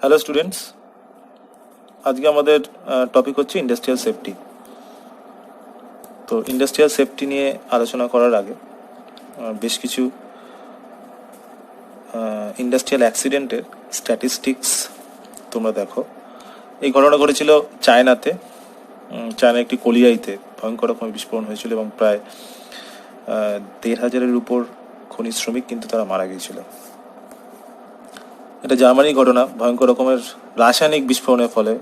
Hello students, আজকে আমাদের topic হচ্ছে ইন্ডাস্ট্রিয়াল সেফটি। তো ইন্ডাস্ট্রিয়াল সেফটি নিয়ে আলোচনা করার আগে বেশ কিছু ইন্ডাস্ট্রিয়াল অ্যাক্সিডেন্টের স্ট্যাটিস্টিক্স তোমরা দেখো। এই ঘটনা ঘটেছিল চায়নাতে। চায়না একটি কলিয়াইতে ভয়ঙ্কর রকমের বিস্ফোরণ হয়েছিল এবং প্রায় 1,500-এর উপর খনি শ্রমিক কিন্তু তারা মারা গিয়েছিল। এটা জার্মানির ঘটনা। ভয়ঙ্কর রকমের রাসায়নিক বিস্ফোরণের ফলে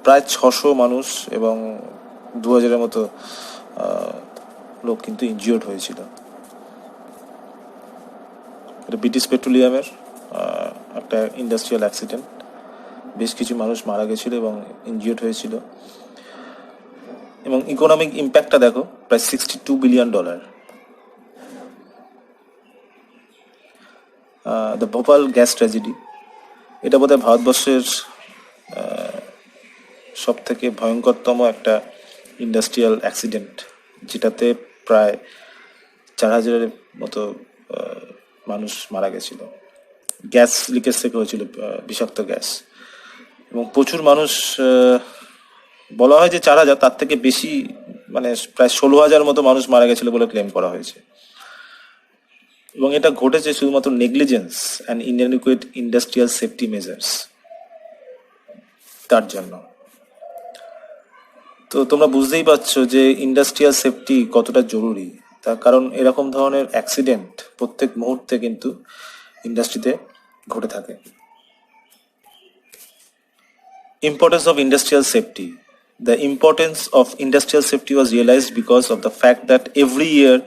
প্রায় 600 মানুষ এবং 2,000-এর মতো লোক কিন্তু ইনজিওর্ড হয়েছিল। এটা ব্রিটিশ পেট্রোলিয়ামের একটা ইন্ডাস্ট্রিয়াল অ্যাক্সিডেন্ট। বেশ কিছু মানুষ মারা গেছিল এবং ইনজিওর্ড হয়েছিল। এবং ইকোনমিক ইম্প্যাক্টটা দেখো, প্রায় $62 billion. The Bhopal gas tragedy, এটা বোধহয় ভারতবর্ষের সব থেকে ভয়ঙ্করতম একটা ইন্ডাস্ট্রিয়াল অ্যাক্সিডেন্ট, যেটাতে প্রায় 4,000-এর মতো মানুষ মারা গেছিল। গ্যাস লিকেজ থেকে হয়েছিল বিষাক্ত গ্যাস, এবং প্রচুর মানুষ, বলা হয় যে 4,000, তার থেকে বেশি, মানে প্রায় 16,000 মতো মানুষ মারা গেছিল বলে ক্লেম করা হয়েছে। এবং এটা ঘটেছে শুধুমাত্র negligence and inadequate industrial safety measures তার জন্য। তো তোমরা বুঝতেই পারছো যে ইন্ডাস্ট্রিয়াল সেফটি কতটা জরুরি। তার কারণ এরকম ধরনের অ্যাক্সিডেন্ট প্রত্যেক মুহূর্তে কিন্তু ইন্ডাস্ট্রিতে ঘটে থাকে। Importance of industrial safety. The importance of industrial safety was realized because of the fact that every year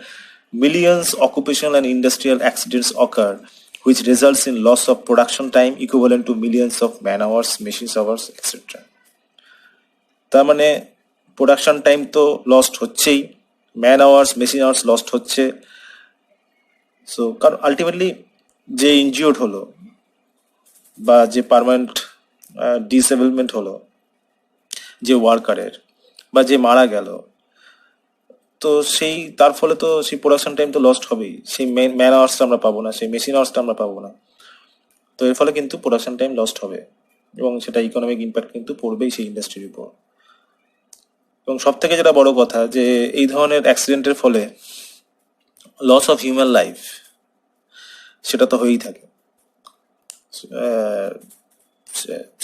millions occupational and industrial accidents occur, which results in loss of production time equivalent to millions of man hours, machine hours, etc. তার মানে production time তো lost হচ্ছেই, man hours, machine hours lost হচ্ছে। So কারণ ultimately যে injured হলো বা যে পার্মানেন্ট ডিসেবলমেন্ট হলো যে ওয়ার্কারের, বা যে মারা গেল, তো তার ফলে তো সেই প্রোডাকশন টাইম তো লস্ট হবেই। সেই ম্যান আওয়ার্সটা আমরা পাবো না, সেই মেশিন আওয়ার্সটা আমরা পাবো না। তো এর ফলে কিন্তু প্রোডাকশন টাইম লস্ট হবে এবং সেটা ইকোনমিক ইম্প্যাক্ট কিন্তু পড়বেই সেই ইন্ডাস্ট্রির উপর। এবং সব থেকে যেটা বড় কথা, যে এই ধরনের অ্যাক্সিডেন্টের ফলে লস অফ হিউম্যান লাইফ সেটা তো হয়েই থাকে।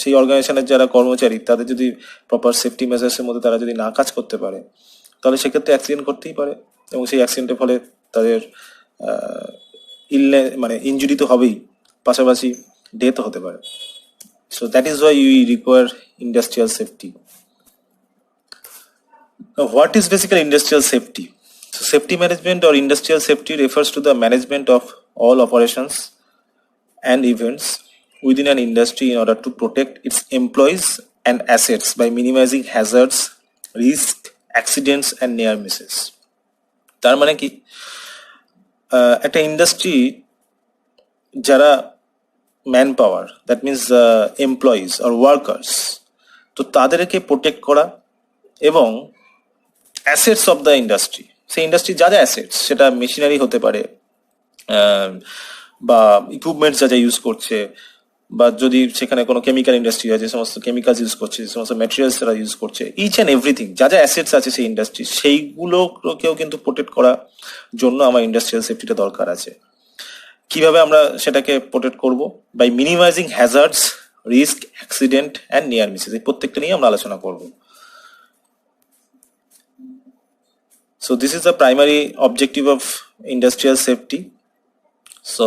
সেই অর্গানাইজেশনের যারা কর্মচারী, তাদের যদি প্রপার সেফটি মেজার্সের মধ্যে তারা যদি না কাজ করতে পারে, তাহলে সেক্ষেত্রে অ্যাক্সিডেন্ট করতেই পারে, এবং সেই অ্যাক্সিডেন্টের ফলে তাদের মানে ইনজুরি তো হবেই, পাশাপাশি ডেথও হতে পারে। So that is why you require industrial safety. What is basically industrial safety? So safety management or industrial safety refers to the management of all operations and events within an industry in order to protect its employees and assets by minimizing hazards, risk, accidents and near misses. তার মানে কি, একটা industry যারা man power, that means employees আর workers, তো তাদেরকে protect করা, এবং অ্যাসেটস অফ দ্য ইন্ডাস্ট্রি, সেই ইন্ডাস্ট্রি যা যা অ্যাসেটস, সেটা মেশিনারি হতে পারে বা ইকুইপমেন্টস যা যা ইউজ করছে, বা যদি সেখানে কোনো কেমিক্যাল ইন্ডাস্ট্রি আছে, যে সমস্ত কেমিক্যালস ইউজ করছে, যে সমস্ত ম্যাটেরিয়ালস তারা ইউজ করছে, ইচ অ্যান্ড এভরিথিং যা যা অ্যাসেটস আছে সেই ইন্ডাস্ট্রি, সেইগুলোকেও কিন্তু প্রোটেক্ট করার জন্য আমার ইন্ডাস্ট্রিয়াল সেফটিটা দরকার আছে। কিভাবে আমরা সেটাকে প্রোটেক্ট করব? By minimizing hazards, risk, accident and near misses, এই প্রত্যেকটা নিয়ে আমরা আলোচনা করব। So this is the primary objective of industrial safety. So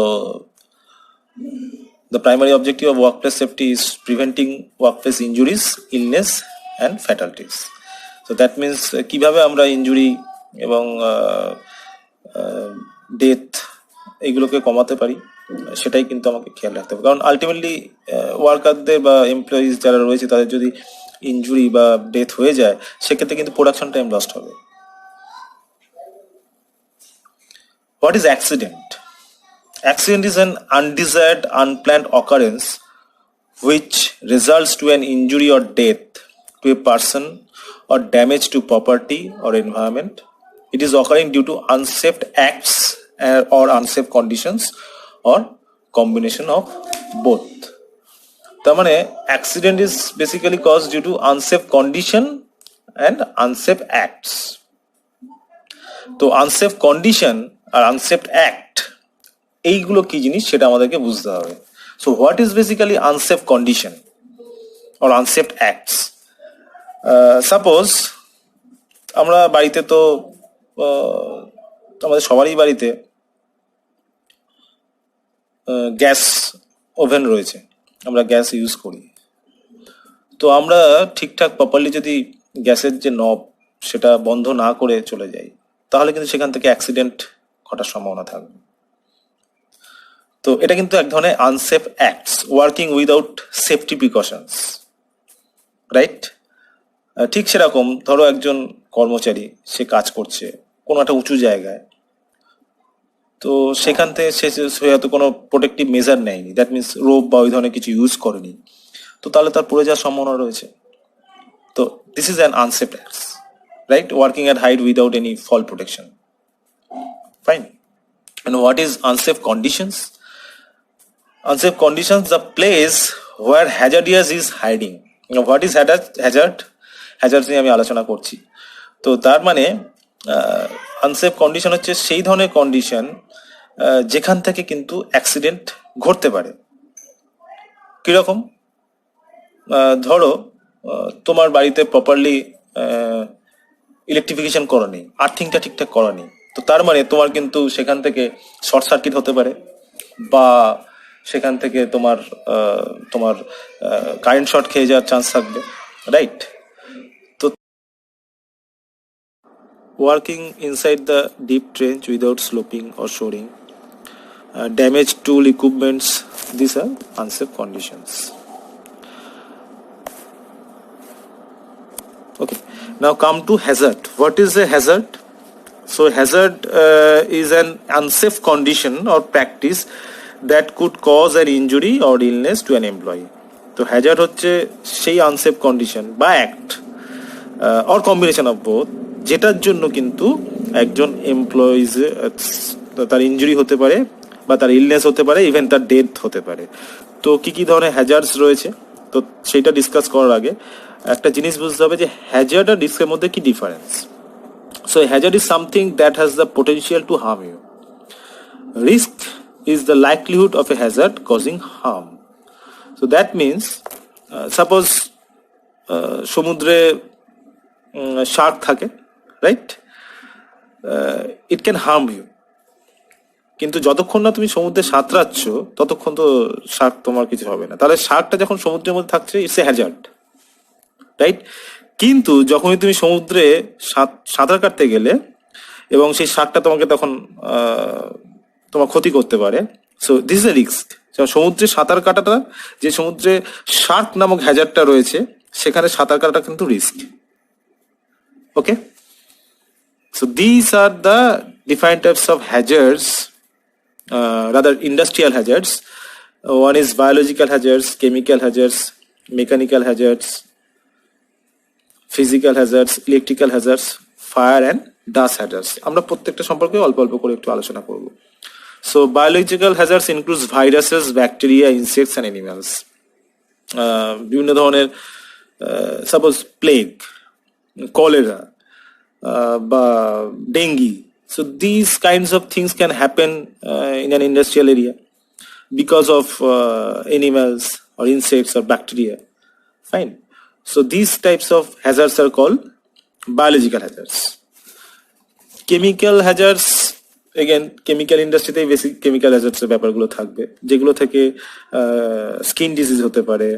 the primary objective of workplace safety is preventing workplace injuries, illness and fatalities. So that means কিভাবে আমরা injury এবং death এগুলোকে কমাতে পারি, সেটাই কিন্তু আমাকে খেয়াল রাখতে হবে। কারণ আলটিমেটলি ওয়ার্কারদের বা এমপ্লয়িজ যারা রয়েছে, তাদের যদি ইনজুরি বা ডেথ হয়ে যায়, সেক্ষেত্রে কিন্তু প্রোডাকশন টাইম লস্ট হবে। What is accident? Accident is an undesired, unplanned occurrence which results to an injury or death to a person or damage to property or environment. It is occurring due to unsafe acts or unsafe conditions or combination of both. তার মানে accident is basically cause due to unsafe condition and unsafe acts. তো unsafe condition আর unsafe act এইগুলো কি জিনিস সেটা আমাদেরকে বুঝতে হবে। So what is basically unsafe condition or unsafe acts? Suppose আমরা বাড়িতে তো আমাদের সবারই বাড়িতে গ্যাস ওভেন রয়েছে, আমরা গ্যাস ইউজ করি। তো আমরা ঠিকঠাক প্রপারলি যদি গ্যাসের যে নব সেটা বন্ধ না করে চলে যাই, তাহলে কিন্তু সেখান থেকে অ্যাক্সিডেন্ট ঘটার সম্ভাবনা থাকবে। তো এটা কিন্তু এক ধরনের unsafe acts, working without safety precautions, right? ঠিক সেরকম ধরো একজন কর্মচারী সে কাজ করছে কোনো একটা উঁচু জায়গায়, তো সেখান থেকে সে হয়তো কোনো প্রোটেক্টিভ মেজার নেয়নি, দ্যাট মিনস রোপ বা ওই ধরনের কিছু ইউজ করেনি, তো তাহলে তার পড়ে যাওয়ার সম্ভাবনা রয়েছে। তো this is an unsafe acts, right? Working at height without any fall protection, fine. And what is unsafe conditions? Unsafe conditions, the place where hazardous is hiding. Now, what is hazard? Hazard নিয়ে আমি আলোচনা করছি। তো তার মানে unsafe condition হচ্ছে সেই ধরনের কন্ডিশন যেখান থেকে কিন্তু অ্যাক্সিডেন্ট ঘটতে পারে। কিরকম? ধরো তোমার বাড়িতে প্রপারলি ইলেকট্রিফিকেশন করা নেই, আর্থিংটা ঠিকঠাক করা নেই, তো তার মানে তোমার কিন্তু সেখান থেকে শর্ট সার্কিট হতে পারে, বা সেখান থেকে তোমার তোমার কারেন্ট শর্ট খেয়ে যাওয়ার চান্স থাকবে, রাইট? তো working inside the deep trench without sloping or shoring, damage tool equipments, this are unsafe conditions. Okay, now come to hazard. What is a hazard? So hazard is an unsafe condition or practice that could cause an injury or illness to an employee. তো hazard হচ্ছে সেই unsafe condition বা act or combination of both, যেটার জন্য কিন্তু একজন employees তার injury হতে পারে বা তার ইলনেস হতে পারে, ইভেন তার ডেথ হতে পারে। তো কি কি ধরনের হ্যাজার্ডস রয়েছে, তো সেইটা ডিসকাস করার আগে একটা জিনিস বুঝতে হবে যে হ্যাজার্ড আর রিস্কের মধ্যে কি difference. So hazard is something that has the potential to harm you, risk is the likelihood of a hazard causing harm. So that means suppose সমুদ্রে শার্ক থাকে, right? It can harm you, কিন্তু যতক্ষণ না তুমি সমুদ্রে সাঁতরাচ্ছ ততক্ষণ তো Shark তোমার কিছু হবে না। তাহলে শার্কটা যখন সমুদ্রের মধ্যে থাকছে ইটস এ হ্যাজার্ড, রাইট? কিন্তু যখনই তুমি সমুদ্রে সাঁতার কাটতে গেলে এবং সেই শার্কটা তোমাকে তখন তোমার ক্ষতি করতে পারে, so this is a risk. সমুদ্রে সাঁতার কাটাটা, যে সমুদ্রে শার্ক নামক হ্যাজার্ডটা রয়েছে সেখানে সাঁতার কাটাটা কিন্তু risk. Okay, so this are the different types of hazards, rather industrial hazards. One is biological hazards, chemical hazards, mechanical hazards, physical hazards, electrical hazards, fire and dust hazards. আমরা প্রত্যেকটা সম্পর্কে অল্প অল্প করে একটু আলোচনা করব। So biological hazards includes viruses, bacteria, insects and animals. বিভিন্ন ধরনের সাপোজ প্লেগ, কলেরা বা dengue. So these kinds of things can happen in an industrial area because of animals or insects or bacteria. Fine. So these types of hazards are called biological hazards. Chemical hazards, again chemical industry তে basic chemical hazards এর ব্যাপারগুলো থাকবে, যেগুলো থেকে skin disease হতে পারে,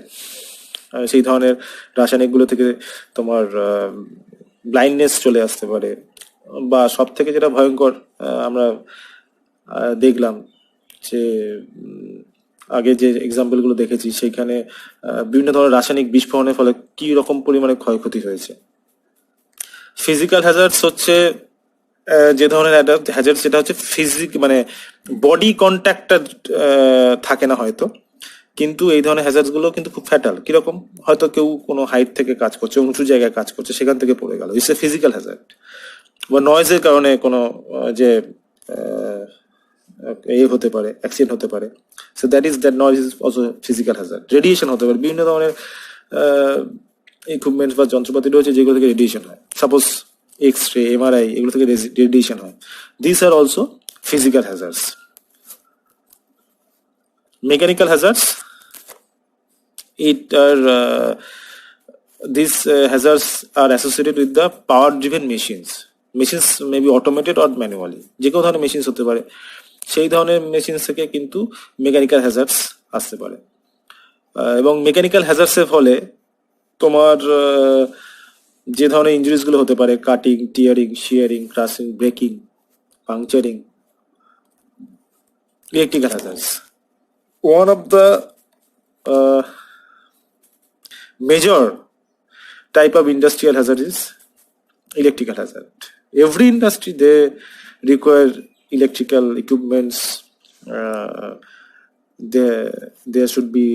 সেই ধরনের রাসায়নিকগুলো থেকে তোমার ব্লাইন্ডনেস চলে আসতে পারে, বা সব থেকে যেটা ভয়ঙ্কর আমরা দেখলাম যে আগে যে এক্সাম্পলগুলো দেখেছি সেখানে বিভিন্ন ধরনের রাসায়নিক বিস্ফোরণের ফলে কি রকম পরিমাণে ক্ষয়ক্ষতি হয়েছে। ফিজিক্যাল হ্যাজার্ডস হচ্ছে যে ধরনের হ্যাজার্ড সেটা হচ্ছে মানে বডি কন্ট্যাক্টটা থাকে না হয়তো, কিন্তু এই ধরনের হ্যাজার্ডস গুলো কিন্তু খুব ফ্যাটাল। কিরকম? হয়তো কেউ কোনো হাইট থেকে কাজ করছে, উঁচু জায়গায় কাজ করছে, সেখান থেকে পড়ে গেল, ইটস এ ফিজিক্যাল হ্যাজার্ড। বা নয়েজের কারণে কোনো যে হতে পারে, অ্যাক্সিডেন্ট হতে পারে। So that noise is also physical Hazard. Radiation হতে পারে, বিভিন্ন ধরনের ইকুইপমেন্টস বা যন্ত্রপাতি রয়েছে যেগুলো থেকে রেডিয়েশন হয়। সাপোজ এক্স রে, এমআরআই, এগুলো থেকে রেডিয়েশন হয়। This are also physical hazards. Mechanical hazards, these hazards are associated with the power driven machines. Machines may be automated or manually, যে কোনো ধরনের মেশিনস হতে পারে, সেই ধরনের মেশিনস থেকে কিন্তু মেকানিক্যাল হ্যাজার্ডস আসতে পারে। এবং মেকানিক্যাল হ্যাজার্ডসের ফলে তোমার যে ধরনের ইঞ্জুরিস গুলো হতে পারে, cutting, tearing, shearing, crushing, breaking, puncturing, electrical hazards. One of the major type of industrial hazard is electrical hazard. Every industry they require electrical equipments. There should be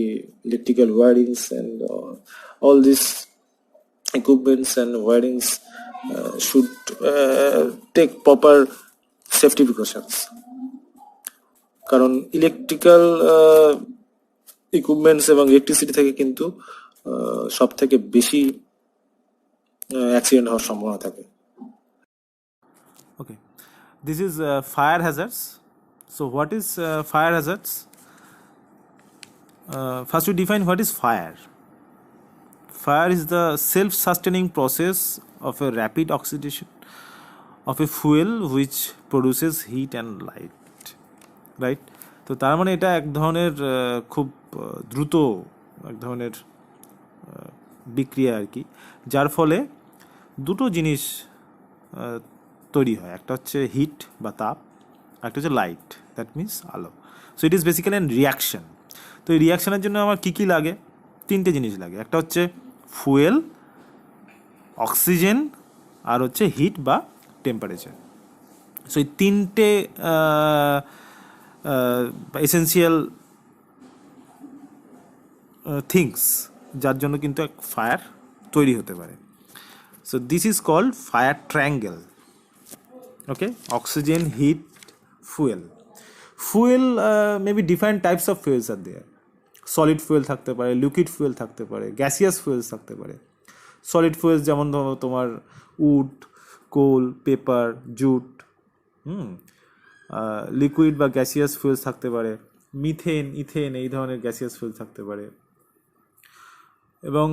electrical wirings and all these equipments and wirings should take proper safety precautions. কারণ electrical equipments এবং electricity থেকে কিন্তু সব থেকে বেশি accident হওয়ার সম্ভাবনা থাকে। Okay, this is fire hazards. So what is fire hazards? First we define what is fire. Fire is the self-sustaining process of a rapid oxidation of a fuel which produces heat and light. Right? তো তার মানে এটা এক ধরনের খুব দ্রুত এক ধরনের বিক্রিয়া আর কি, যার ফলে দুটো জিনিস তৈরি হয়। একটা হচ্ছে হিট বা তাপ, একটা হচ্ছে লাইট, দ্যাট মিনস আলো। So it is basically an reaction. তো এই রিয়াকশনের জন্য আমার কী কী লাগে? তিনটে জিনিস লাগে। একটা হচ্ছে ফুয়েল, অক্সিজেন, আর হচ্ছে হিট বা টেম্পারেচার। সো এই তিনটে এসেন্সিয়াল থিংস যার জন্য কিন্তু এক ফায়ার তৈরি হতে পারে। So this is called fire triangle. Okay, oxygen, heat, fuel. Fuel maybe different types of fuels are there. Solid fuel থাকতে পারে, লিকুইড ফুয়েল থাকতে পারে, গ্যাসিয়াস ফুয়েলস থাকতে পারে। সলিড ফুয়েলস যেমন তোমার wood, coal, paper, jute. Liquid বা gaseous fuels থাকতে পারে মিথেন, ইথেন, এই ধরনের গ্যাসিয়াস ফুয়েল থাকতে পারে। এবং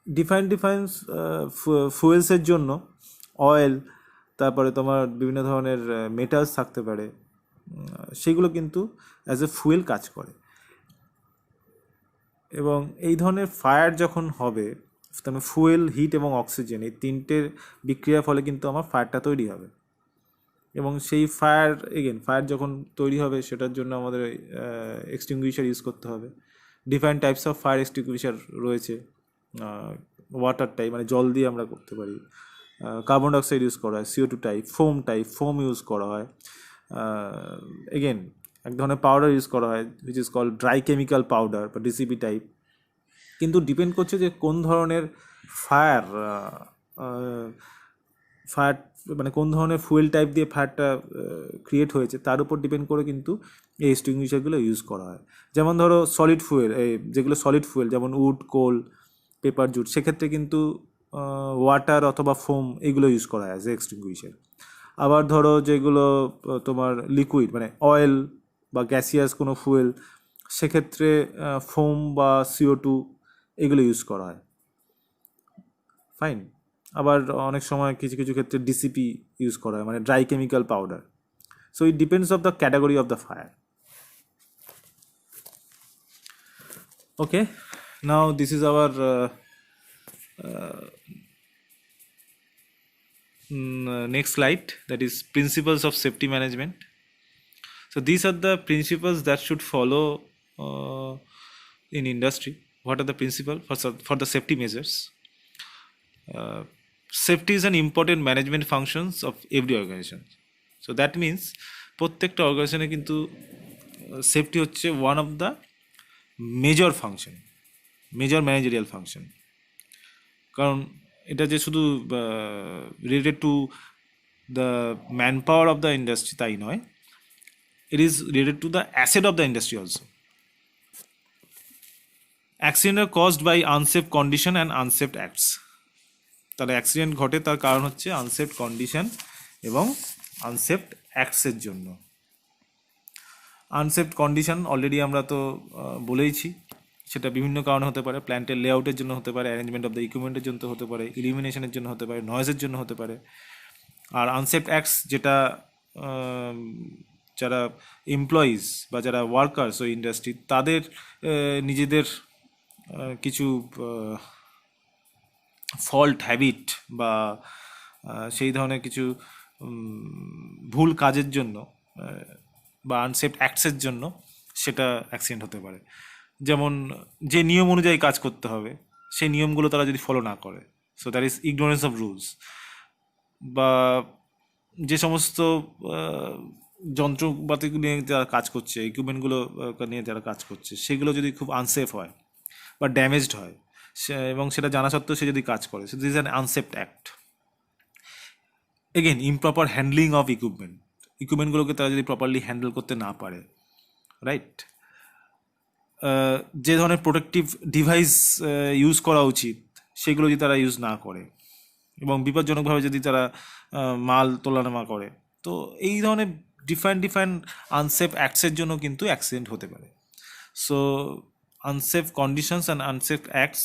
ডিফারেন্ট ফুয়েলসের জন্য অয়েল, তারপরে তোমার বিভিন্ন ধরনের মেটালস থাকতে পারে, সেগুলো কিন্তু অ্যাজ এ ফুয়েল কাজ করে। এবং এই ধরনের ফায়ার যখন হবে, তাহলে ফুয়েল, হিট এবং অক্সিজেন এই তিনটের বিক্রিয়ার ফলে কিন্তু আমার ফায়ারটা তৈরি হবে। এবং সেই ফায়ার যখন তৈরি হবে সেটার জন্য আমাদের এক্সটিংগুইশার ইউজ করতে হবে। Different types of fire extinguisher রয়েছে। ওয়াটার টাইপ, মানে জল দিয়ে আমরা করতে পারি। কার্বন ডাইঅক্সাইড ইউজ করা হয়, CO2 টাইপ, ফোম ইউজ করা হয়। এক ধরনের পাউডার ইউজ করা হয় which is called dry chemical powder বা DCP টাইপ। কিন্তু ডিপেন্ড করছে যে কোন ধরনের ফায়ার মানে কোন ধরনের ফুয়েল টাইপ দিয়ে ফায়ারটা ক্রিয়েট হয়েছে তার উপর ডিপেন্ড করে কিন্তু এই এক্সটিংগুইশারগুলো ইউজ করা হয়। যেমন ধরো সলিড ফুয়েল, যেগুলো সলিড ফুয়েল যেমন উড, কোল, পেপার, জুট, সেক্ষেত্রে কিন্তু ওয়াটার অথবা ফোম এগুলো ইউজ করা হয় অ্যাজ এ এক্সটিংগুইশার। আবার ধরো যেগুলো তোমার লিকুইড মানে অয়েল বা গ্যাসিয়াস কোনো ফুয়েল, সেক্ষেত্রে ফোম বা CO2 এগুলো ইউজ করা হয়। ফাইন। আবার অনেক সময় কিছু কিছু ক্ষেত্রে DCP ইউজ করা হয়, মানে dry chemical powder. So it depends of the category of the fire. Okay, now this is our next slide, that is principles of safety management. So these are the principles that should follow in industry. What are the principles for the safety measures? Safety is an important management functions of every organization. So that means প্রত্যেকটা অর্গানাইজেশনে কিন্তু safety হচ্ছে one of the major managerial function. কারণ এটা যে শুধু related to the man power of the industry তাই নয়, it is related to the asset of the industry also. Accident are caused by unsafe condition and unsafe acts. তাহলে accident ঘটে তার কারণ হচ্ছে আনসেফ কন্ডিশন এবং আনসেফ অ্যাক্টসের জন্য। Unsafe condition already আমরা তো বলেইছি, সেটা বিভিন্ন কারণে হতে পারে। প্ল্যান্টের লেআউটের জন্য হতে পারে, অ্যারেঞ্জমেন্ট অফ দ্য ইকুইপমেন্টের জন্য হতে পারে, ইলিমিনেশনের জন্য হতে পারে, নয়েজের জন্য হতে পারে। আর আনসেফ অ্যাক্টস যেটা যারা এমপ্লয়িজ বা যারা ওয়ার্কার্স ওই ইন্ডাস্ট্রি তাদের নিজেদের কিছু ফল্ট হ্যাবিট বা সেই ধরনের কিছু ভুল কাজের জন্য বা আনসেফ অ্যাক্টসের জন্য সেটা অ্যাক্সিডেন্ট হতে পারে। যেমন যে নিয়ম অনুযায়ী কাজ করতে হবে সেই নিয়মগুলো তারা যদি ফলো না করে, so that is ignorance of rules. বা যে সমস্ত যন্ত্রপাতিগুলো নিয়ে যারা কাজ করছে, ইকুইপমেন্টগুলো নিয়ে যারা কাজ করছে, সেগুলো যদি খুব আনসেফ হয় বা ড্যামেজড হয় এবং সেটা জানা সত্ত্বেও সে যদি কাজ করে, so this is an unsafe act. Again improper handling of ইকুইপমেন্টগুলোকে তারা যদি প্রপারলি হ্যান্ডেল করতে না পারে, রাইট? যে ধরনের প্রোটেক্টিভ ডিভাইস ইউজ করা উচিত সেগুলো যদি তারা ইউজ না করে এবং বিপজ্জনকভাবে যদি তারা মাল তোলানামা করে, তো এই ধরনের ডিফারেন্ট আনসেফ অ্যাক্টসের জন্য কিন্তু অ্যাক্সিডেন্ট হতে পারে। So unsafe conditions and unsafe acts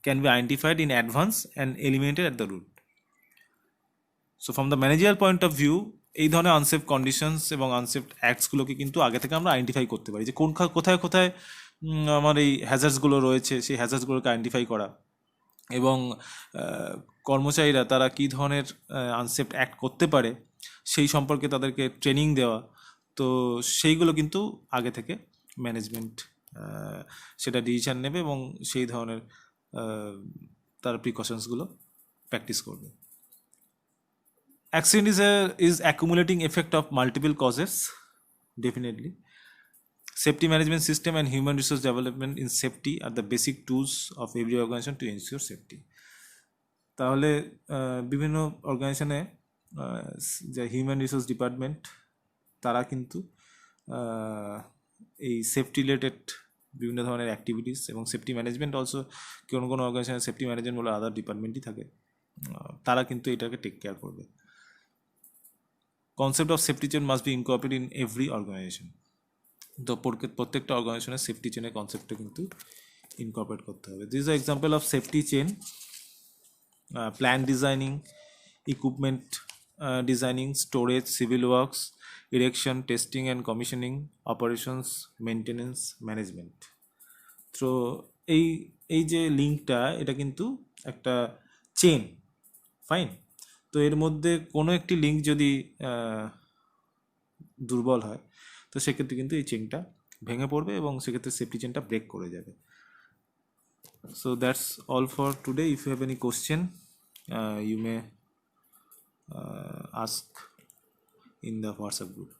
can be identified in advance and eliminated at the root. So from the managerial point of view, এই ধরনের আনসেফ কন্ডিশনস এবং আনসেফ অ্যাক্টসগুলোকে কিন্তু আগে থেকে আমরা আইডেন্টিফাই করতে পারি, যে কোথায় কোথায় আমার এই হ্যাজার্ডসগুলো রয়েছে, সেই হ্যাজার্ডসগুলোকে আইডেন্টিফাই করা এবং কর্মচারীরা তারা কী ধরনের আনসেফ অ্যাক্ট করতে পারে সেই সম্পর্কে তাদেরকে ট্রেনিং দেওয়া। তো সেইগুলো কিন্তু আগে থেকে ম্যানেজমেন্ট সেটা ডিসিশন নেবে এবং সেই ধরনের তার প্রিকশনসগুলো প্র্যাকটিস করবে। Accident is accumulating effect of multiple causes, definitely. Safety management system and human resource development in safety are the basic tools of every organization to ensure safety. তাহলে বিভিন্ন অর্গানাইজেশনে যে হিউম্যান রিসোর্স ডিপার্টমেন্ট তারা কিন্তু এই safety related বিভিন্ন ধরনের activities এবং সেফটি ম্যানেজমেন্ট অলসো, কোনো অর্গানাইজেশনের সেফটি ম্যানেজমেন্ট বলে আদার ডিপার্টমেন্টই থাকে, তারা কিন্তু এটাকে টেক কেয়ার করবে। Concept of safety chain must be incorporated in every organization. তো প্রত্যেকটা অর্গানাইজেশনের সেফটি চেনের কনসেপ্টটা কিন্তু ইনকর্পোরেট করতে হবে। This is the example of safety chain: plan designing, equipment designing, storage, civil works, erection, testing and commissioning, operations, maintenance, management. তো এই যে লিঙ্কটা, এটা কিন্তু একটা চেন, ফাইন। তো এর মধ্যে কোনো একটি লিঙ্ক যদি দুর্বল হয় তো সেক্ষেত্রে কিন্তু এই চেনটা ভেঙে পড়বে এবং সেক্ষেত্রে সেফটি চেনটা ব্রেক করে যাবে। So that's all for today. If you have any question you may ask in the WhatsApp group.